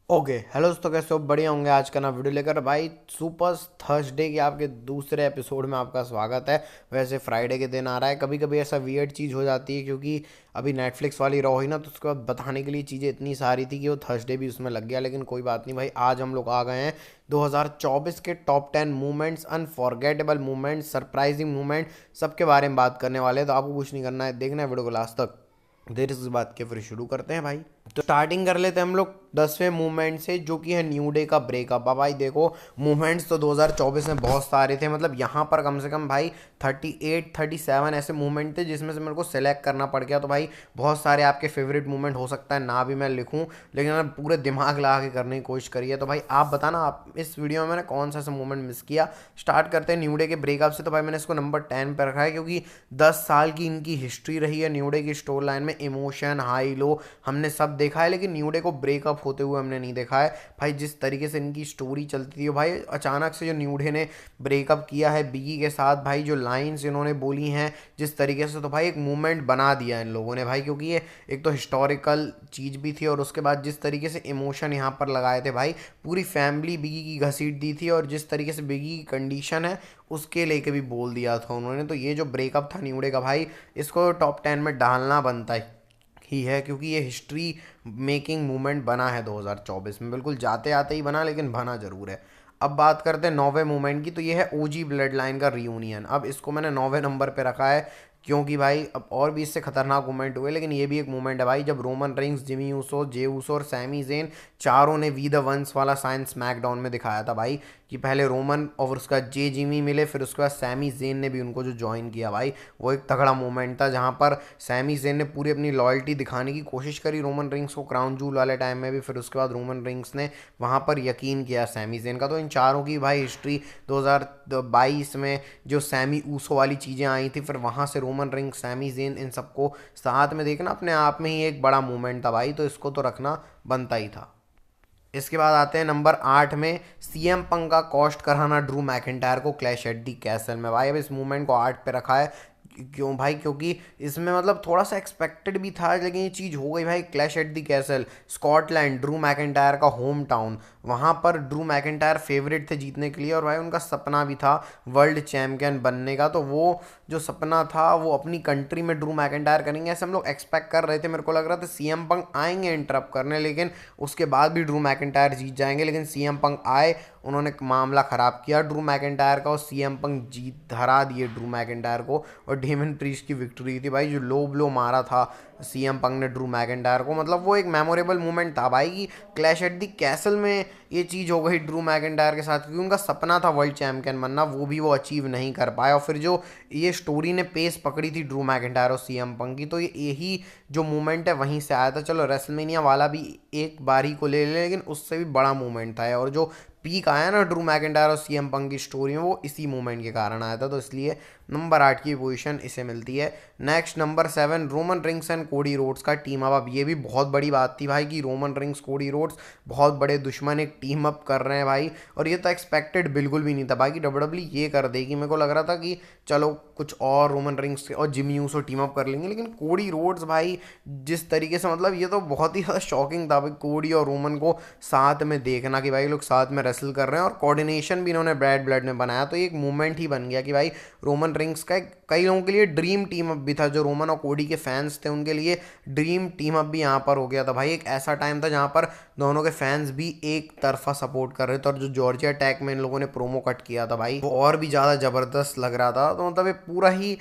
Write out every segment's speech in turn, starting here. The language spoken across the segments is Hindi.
ओके हेलो दोस्तों, कैसे हो? बढ़िया होंगे। आज का ना वीडियो लेकर भाई सुपर थर्सडे के आपके दूसरे एपिसोड में आपका स्वागत है। वैसे फ्राइडे के दिन आ रहा है। कभी कभी ऐसा वियर्ड चीज़ हो जाती है क्योंकि अभी नेटफ्लिक्स वाली रॉ हुई ना, तो उसके बाद बताने के लिए चीज़ें इतनी सारी थी कि वो थर्सडे भी उसमें लग गया। लेकिन कोई बात नहीं भाई, आज हम लोग आ गए हैं 2024 के top 10 movements, unforgettable movements, surprising movement, सबके बारे में बात करने वाले हैं। तो आपको कुछ नहीं करना है, देखना है वीडियो को लास्ट तक। देर इस बात के फिर शुरू करते हैं भाई। तो स्टार्टिंग कर लेते हैं हम लोग 10वें मूवमेंट से, जो कि है न्यू डे का ब्रेकअप। अब भाई देखो, मूवमेंट्स तो 2024 में बहुत सारे थे। मतलब यहाँ पर कम से कम भाई 38 37 ऐसे मूवमेंट थे जिसमें से मेरे को सिलेक्ट करना पड़ गया। तो भाई बहुत सारे आपके फेवरेट मूवमेंट हो सकता है ना भी मैं लिखूं, लेकिन मैंने पूरे दिमाग लगा के करने की कोशिश करी है। तो भाई आप बताना, आप इस वीडियो में मैंने कौन सा मूवमेंट मिस किया। स्टार्ट करते हैं न्यू डे के ब्रेकअप से। तो भाई मैंने इसको नंबर 10 पर रखा है क्योंकि 10 साल की इनकी हिस्ट्री रही है न्यू डे की स्टोरी लाइन में। इमोशन हाई लो हमने सब देखा है, लेकिन न्यू डे को ब्रेकअप होते हुए हमने नहीं देखा है भाई। जिस तरीके से इनकी स्टोरी चलती थी भाई, अचानक से जो न्यू डे ने ब्रेकअप किया है बिगी के साथ, भाई जो लाइंस इन्होंने बोली हैं जिस तरीके से, तो भाई एक मूवमेंट बना दिया इन लोगों ने भाई। क्योंकि ये एक तो हिस्टोरिकल चीज़ भी थी, और उसके बाद जिस तरीके से इमोशन यहाँ पर लगाए थे भाई, पूरी फैमिली बिगी की घसीट दी थी। और जिस तरीके से बिगी की कंडीशन है उसके लेके भी बोल दिया था उन्होंने। तो ये जो ब्रेकअप था न्यू डे का भाई, इसको टॉप 10 में डालना बनता ही है, क्योंकि ये हिस्ट्री मेकिंग मूवमेंट बना है 2024 में। बिल्कुल जाते आते ही बना, लेकिन बना जरूर है। अब बात करते हैं 9वें मूवमेंट की। तो ये है ओजी ब्लड लाइन का रियूनियन। अब इसको मैंने 9वें नंबर पे रखा है क्योंकि भाई अब और भी इससे खतरनाक मूवमेंट हुए, लेकिन ये भी एक मूवमेंट है भाई, जब Roman rings, Jimmy Uso, Jey Uso और सैमी जेन चारों ने वी द वंस वाला साइन स्मैकडाउन में दिखाया था भाई। कि पहले रोमन और उसका जे जिमी मिले, फिर उसके बाद सैमी जेन ने भी उनको जो ज्वाइन किया भाई, वो एक तगड़ा मूवमेंट था। जहाँ पर सैमी जेन ने पूरी अपनी लॉयल्टी दिखाने की कोशिश करी रोमन रिंग्स को क्राउन जूल वाले टाइम में भी, फिर उसके बाद रोमन रिंग्स ने वहाँ पर यकीन किया सैमी जेन का। तो इन चारों की भाई हिस्ट्री 2022 में जो सैमी ऊसो वाली चीज़ें आई थी, फिर वहाँ से रोमन रिंग्स, सैमी जेन, इन सबको साथ में देखना अपने आप में ही एक बड़ा मूवमेंट था भाई। तो इसको तो रखना बनता ही था। इसके बाद आते हैं नंबर 8 में, सीएम पंक का कॉस्ट कराना ड्रू मैकिंटायर को क्लैश एट दी कैसल में। भाई अब इस मूवमेंट को 8 पे रखा है। क्यों भाई? क्योंकि इसमें मतलब थोड़ा सा एक्सपेक्टेड भी था, लेकिन ये चीज़ हो गई भाई। Clash at the castle, Scotland, Drew McIntyre का होम टाउन। वहाँ पर ड्रू मैकिंटायर फेवरेट थे जीतने के लिए, और भाई उनका सपना भी था वर्ल्ड चैम्पियन बनने का। तो वो जो सपना था वो अपनी कंट्री में ड्रू मैकिंटायर करेंगे, ऐसे हम लोग एक्सपेक्ट कर रहे थे। मेरे को लग रहा था सीएम पंक आएंगे इंटरप्ट करने, लेकिन उसके बाद भी ड्रू मैकिंटायर जीत जाएंगे। लेकिन सीएम पंक आए, उन्होंने मामला ख़राब किया ड्रू मैकिंटायर का, और सीएम पंक जीत हरा दिए ड्रू मैकिंटायर को, और डेमन प्रीस्ट की विक्ट्री थी भाई। जो लो ब्लो मारा था सीएम पंक ने ड्रू मैकिंटायर को, मतलब वो एक मेमोरेबल मोमेंट था भाई। कि क्लैश एट द कैसल में ये चीज़ हो गई ड्रू मैकिंटायर के साथ, क्योंकि उनका सपना था वर्ल्ड चैम्पियन बनना, वो भी वो अचीव नहीं कर पाया। और फिर जो ये स्टोरी ने पेस पकड़ी थी ड्रू मैकिंटायर और सीएम पंक की, तो ये यही जो मूवमेंट है वहीं से आया था। चलो रेसलमेनिया वाला भी एक बार ही को ले ले, लेकिन उससे भी बड़ा मूवमेंट था। और जो पीक आया ना ड्रू मैकिंटायर और सीएम पंक की स्टोरी में, वो इसी मूवमेंट के कारण आया था। तो इसलिए नंबर 8 की पोजीशन इसे मिलती है। Next number 7, Roman rings and Cody Rhodes का टीम अप। अब ये भी बहुत बड़ी बात थी भाई, कि रोमन रिंग्स, कोडी रोड्स, बहुत बड़े दुश्मन एक टीम अप कर रहे हैं भाई। और ये तो एक्सपेक्टेड बिल्कुल भी नहीं था भाई कि डब्ल्यूडब्ल्यू ये कर देगी। मेरे को लग रहा था कि चलो कुछ और रोमन रिंग्स और जिमी यूसो टीम अप कर लेंगे, लेकिन कोडी रोड्स भाई जिस तरीके से, मतलब ये तो बहुत ही ज़्यादा शॉकिंग था भाई, कोडी और रोमन को साथ में देखना कि भाई लोग साथ में रेसल कर रहे हैं। और कोऑर्डिनेशन भी इन्होंने बैड ब्लड में बनाया, तो एक मूवमेंट ही बन गया कि भाई रोमन रिंग्स का कई लोगों के लिए ड्रीम टीम अप भी था। जो रोमन और कोडी के फैंस थे उनके लिए ड्रीम टीम अप भी यहाँ पर हो गया था भाई। एक ऐसा टाइम था जहाँ पर दोनों के फैंस भी एक तरफा सपोर्ट कर रहे थे, और जो जॉर्जिया टैग में इन लोगों ने प्रोमो कट किया था भाई, वो और भी ज़्यादा ज़बरदस्त लग रहा था। तो मतलब ये पूरा ही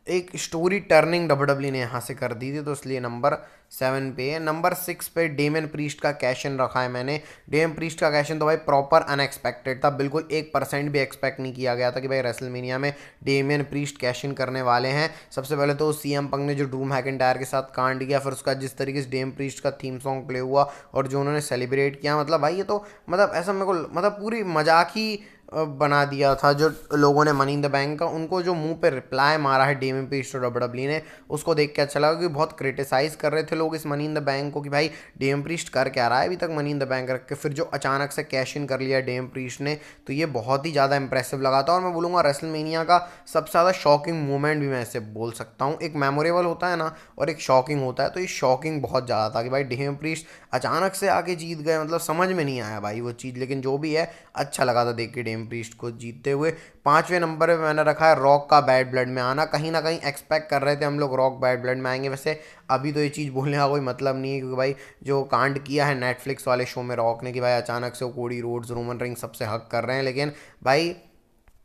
एक स्टोरी टर्निंग डब्ल्यूडब्ल्यू ने यहाँ से कर दी थी। तो इसलिए नंबर 7 पे है। नंबर 6 पे डेमन प्रीस्ट का कैश इन रखा है मैंने। डेमन प्रीस्ट का कैश इन तो भाई प्रॉपर अनएक्सपेक्टेड था, बिल्कुल 1% भी एक्सपेक्ट नहीं किया गया था कि भाई रेसलमेनिया में डेमियन प्रीस्ट कैश इन करने वाले हैं। सबसे पहले तो सीएम पंक ने जो ड्रू मैकिंटायर के साथ कांड किया, फिर उसका जिस तरीके से डेमन प्रीस्ट का थीम सॉन्ग प्ले हुआ और जो उन्होंने सेलिब्रेट किया, मतलब भाई ये तो मतलब ऐसा मेरे को मतलब पूरी मजाक ही बना दिया था जो लोगों ने मनी इन द बैंक का, उनको जो मुंह पे रिप्लाई मारा है डेमी प्रीस्ट और डब्ल्यूडब्ल्यूई ने, उसको देख के अच्छा लगा, क्योंकि बहुत क्रिटिसाइज कर रहे थे लोग इस मनी इन द बैंक को कि भाई डेम प्रीस्ट कर क्या रहा है अभी तक मनी इन द बैंक रख के, फिर जो अचानक से कैश इन कर लिया डेम प्रीस्ट ने, तो ये बहुत ही ज़्यादा इंप्रेसिव लगा था। और मैं बोलूँगा रेसलमेनिया का सबसे ज़्यादा शॉकिंग मोमेंट भी मैं ऐसे बोल सकता हूँ, एक मेमोरेबल होता है ना और एक शॉकिंग होता है, तो ये शॉकिंग बहुत ज़्यादा था कि भाई डेम प्रीस्ट अचानक से आके जीत गए, मतलब समझ में नहीं आया भाई वो चीज़, लेकिन जो भी है अच्छा लगा था देख के डेम प्रीस्ट को जीतते हुए। 5वें नंबर पे मैंने रखा है रॉक का बैड ब्लड में आना। कहीं ना कहीं एक्सपेक्ट कर रहे थे हम लोग रॉक बैड ब्लड में आएंगे, वैसे अभी तो ये चीज़ बोलने का कोई मतलब नहीं है, क्योंकि भाई जो कांड किया है नेटफ्लिक्स वाले शो में रॉक ने कि भाई अचानक से वो कोडी रोड्स रोमन रिंग सबसे हक कर रहे हैं, लेकिन भाई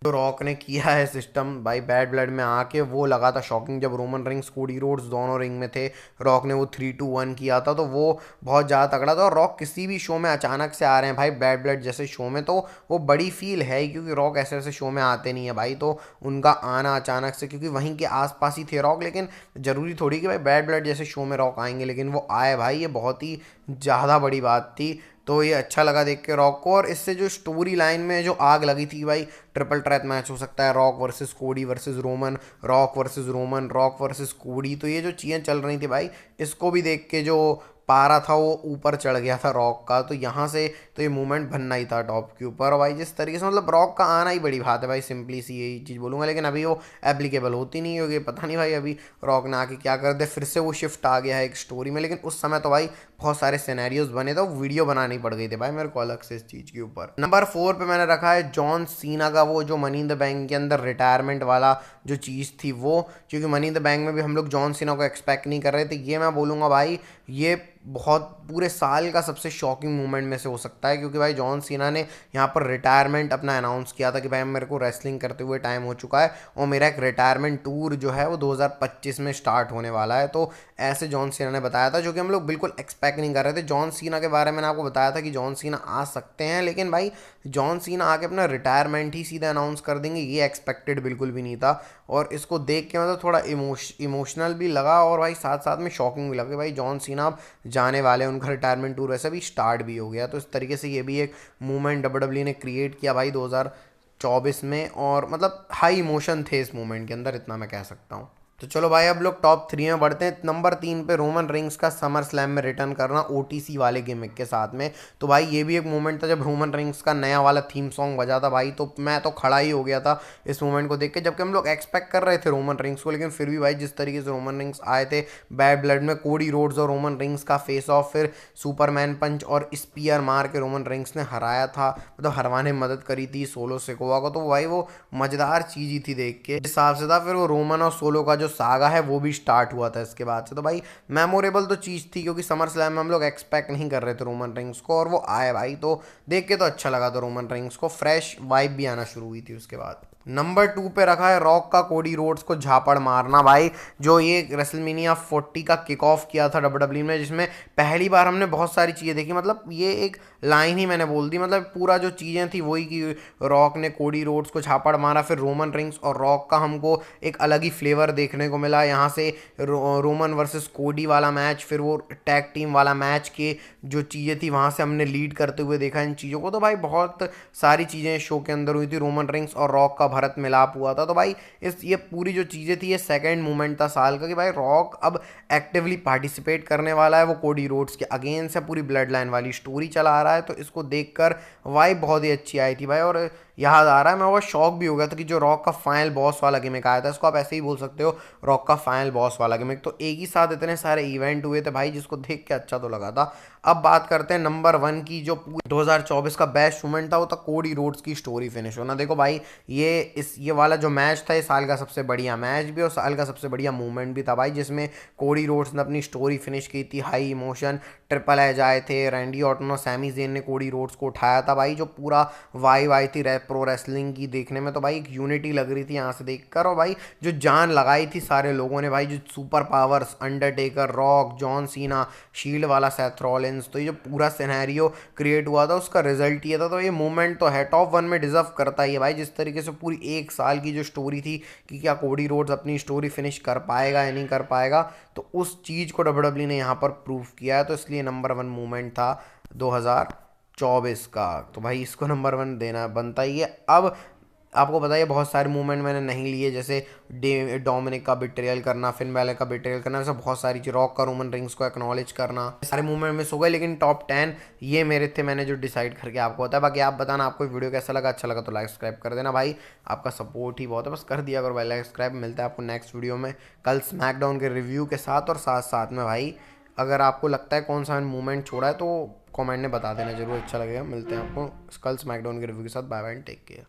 जो रॉक ने किया है सिस्टम भाई बैड ब्लड में आके, वो लगा था शॉकिंग। जब रोमन रिंग्स कोडी रोड्स दोनों रिंग में थे, रॉक ने वो 3-2-1 किया था, तो वो बहुत ज़्यादा तगड़ा था। और रॉक किसी भी शो में अचानक से आ रहे हैं भाई बैड ब्लड जैसे शो में, तो वो बड़ी फील है ही, क्योंकि रॉक ऐसे ऐसे शो में आते नहीं है भाई, तो उनका आना अचानक से, क्योंकि वहीं के आसपास ही थे रॉक, लेकिन ज़रूरी थोड़ी कि भाई बैड ब्लड जैसे शो में रॉक आएंगे, लेकिन वो आए भाई, ये बहुत ही ज़्यादा बड़ी बात थी। तो ये अच्छा लगा देख के रॉक को। और इससे जो स्टोरी लाइन में जो आग लगी थी भाई, ट्रिपल थ्रेट मैच हो सकता है, रॉक वर्सेस कोडी versus Roman, rock versus Roman, rock versus कोडी, तो ये जो चीज़ें चल रही थी भाई, इसको भी देख के जो पारा था वो ऊपर चढ़ गया था रॉक का, तो यहाँ से तो ये मूवमेंट बनना ही था टॉप के ऊपर। और भाई जिस तरीके से मतलब रॉक का आना ही बड़ी बात है भाई, सिंपली सी यही चीज़ बोलूँगा, लेकिन अभी वो एप्लीकेबल होती नहीं होगी, पता नहीं भाई अभी रॉक ने आके क्या कर दे, फिर से वो शिफ्ट आ गया है एक स्टोरी में, लेकिन उस समय तो भाई बहुत सारे सिनेरियोज बने थे, वीडियो बनानी पड़ गई थी भाई मेरे को अलग से इस चीज़ के ऊपर। नंबर 4 पे मैंने रखा है जॉन सीना का वो जो मनी इन द बैंक के अंदर रिटायरमेंट वाला जो चीज़ थी वो, क्योंकि मनी इन द बैंक में भी हम लोग जॉन सीना को एक्सपेक्ट नहीं कर रहे थे, ये मैं बोलूँगा भाई ये बहुत पूरे साल का सबसे शॉकिंग मोमेंट में से हो सकता है, क्योंकि भाई जॉन सीना ने यहाँ पर रिटायरमेंट अपना अनाउंस किया था कि भाई मेरे को रेसलिंग करते हुए टाइम हो चुका है और मेरा एक रिटायरमेंट टूर जो है वो 2025 में स्टार्ट होने वाला है। तो ऐसे जॉन सीना ने बताया था, जो कि हम लोग बिल्कुल एक्सपेक्ट नहीं कर रहे थे। जॉन सीना के बारे में मैंने आपको बताया था कि जॉन सीना आ सकते हैं, लेकिन भाई जॉन सीना आके अपना रिटायरमेंट ही सीधा अनाउंस कर देंगे, ये एक्सपेक्टेड बिल्कुल भी नहीं था। और इसको देख के मतलब थोड़ा इमोशनल भी लगा, और भाई साथ साथ में शॉकिंग भी लगा कि भाई जॉन सीना अब जाने वाले हैं, उनका रिटायरमेंट टूर वैसे भी स्टार्ट भी हो गया। तो इस तरीके से ये भी एक मूवमेंट डब्ल्यूडब्ल्यूई ने क्रिएट किया भाई 2024 में, और मतलब हाई इमोशन थे इस मूवमेंट के अंदर, इतना मैं कह सकता हूँ। तो चलो भाई अब लोग टॉप 3 में बढ़ते हैं। नंबर 3 पे रोमन रिंग्स का समर स्लैम में रिटर्न करना ओटीसी वाले गिमिक के साथ में। तो भाई ये भी एक मोमेंट था जब रोमन रिंग्स का नया वाला थीम सॉन्ग बजा था भाई, तो मैं तो खड़ा ही हो गया था इस मोमेंट को देख के, जबकि हम लोग एक्सपेक्ट कर रहे थे रोमन रिंग्स को, लेकिन फिर भी भाई जिस तरीके से रोमन रिंग्स आए थे बैड ब्लड में, कोडी रोड्स और रोमन रिंग्स का फेस ऑफ, फिर सुपरमैन पंच और स्पीयर मार के रोमन रिंग्स ने हराया था, मतलब हरवाने में मदद करी थी सोलो सिकोवा को, तो भाई वो मजेदार चीज़ ही थी देख के हिसाब से था। फिर वो रोमन और सोलो का जो सागा है वो भी स्टार्ट हुआ था इसके बाद से, तो भाई मेमोरेबल तो चीज़ थी, क्योंकि समर स्लैम में हम लोग एक्सपेक्ट नहीं कर रहे थे रोमन रिंग्स को, और वो आए भाई, तो देख के तो अच्छा लगा था रोमन रिंग्स को, फ्रेश वाइब भी आना शुरू हुई थी उसके बाद। नंबर 2 पे रखा है रॉक का कोडी रोड्स को झापड़ मारना भाई, जो ये रेसलमेनिया 40 का किक ऑफ किया था डब्ल्यूडब्ल्यूई में, जिसमें पहली बार हमने बहुत सारी चीज़ें देखी, मतलब ये एक लाइन ही मैंने बोल दी, मतलब पूरा जो चीज़ें थी वही कि रॉक ने कोडी रोड्स को झापड़ मारा, फिर रोमन रिंग्स और रॉक का हमको एक अलग ही फ्लेवर देखने को मिला यहाँ से, रोमन वर्सेस कोडी वाला मैच, फिर वो टैग टीम वाला मैच के जो चीज़ें थी वहाँ से हमने लीड करते हुए देखा इन चीज़ों को। तो भाई बहुत सारी चीज़ें शो के अंदर हुई थी, रोमन रिंग्स और रॉक का भरत मिलाप हुआ था, तो भाई ये पूरी जो चीज़ें थी ये सेकंड मूवमेंट था साल का, कि भाई रॉक अब एक्टिवली पार्टिसिपेट करने वाला है, वो कोडी रोड्स के अगेंस्ट से पूरी ब्लड लाइन वाली स्टोरी चला रहा है, तो इसको देखकर वाइब बहुत ही अच्छी आई थी भाई। और याद आ रहा है मैं बहुत शॉक भी हो गया था कि जो रॉक का फाइनल बॉस वाला गिमिक आया था, इसको आप ऐसे ही बोल सकते हो रॉक का फाइनल बॉस वाला गिमिक, तो एक ही साथ इतने सारे इवेंट हुए थे भाई, जिसको देख के अच्छा तो लगा था। अब बात करते हैं नंबर 1 की, जो 2024 का बेस्ट मूवमेंट था वो था कोडी रोड्स की स्टोरी फिनिश होना। देखो भाई ये वाला जो मैच था ये साल का सबसे बढ़िया मैच भी और साल का सबसे बढ़िया मूवमेंट भी था भाई, जिसमें कोडी रोड्स ने अपनी स्टोरी फिनिश की थी, हाई इमोशन, ट्रिपल एज आए थे, रैंडी ऑर्टन और सैमी ज़ेन ने कोडी रोड्स को उठाया था भाई, जो पूरा वाइब आई थी प्रो रेसलिंग की देखने में, तो भाई एक यूनिटी लग रही थी यहाँ से देखकर। और भाई जो जान लगाई थी सारे लोगों ने भाई, जो super powers Undertaker, rock, John Cena, shield वाला सेथ रॉलिंस, तो ये जो पूरा सिनेरियो क्रिएट हुआ था उसका रिजल्ट ये था। तो ये मोमेंट तो है टॉप 1 में डिजर्व करता ही है भाई, जिस तरीके से पूरी एक साल की जो स्टोरी थी कि क्या कोडी रोड्स अपनी स्टोरी फिनिश कर पाएगा या नहीं कर पाएगा, तो उस चीज़ को डब्ल्यूडब्ल्यूई ने यहाँ पर प्रूव किया है, तो इसलिए नंबर 1 मूवमेंट था 2024 24 का। तो भाई इसको नंबर 1 देना बनता ही है। अब आपको पता है बहुत सारे मूवमेंट मैंने नहीं लिए, जैसे डोमिनिक का बिट्रियल करना, फिन बैलर का बिट्रियल करना, वैसे बहुत सारी चीज़, रॉक का रोमन रिंग्स को एक्नॉलेज करना, सारे मूवमेंट मिस हो गए। लेकिन टॉप 10 ये मेरे थे, मैंने जो डिसाइड करके आपको बताया। बाकी आप बताना आपको वीडियो कैसा लगा, अच्छा लगा तो लाइक सब्सक्राइब कर देना भाई, आपका सपोर्ट ही बहुत है, बस कर दिया करो भाई लाइक सब्सक्राइब। मिलता है आपको नेक्स्ट वीडियो में कल स्मैकडाउन के रिव्यू के साथ, और साथ साथ में भाई अगर आपको लगता है कौन सा मूवमेंट छोड़ा है तो कमेंट में बता देना जरूर, अच्छा लगेगा। मिलते हैं आपको कल स्मैकडाउन के रिव्यू के साथ। Bye bye, take care.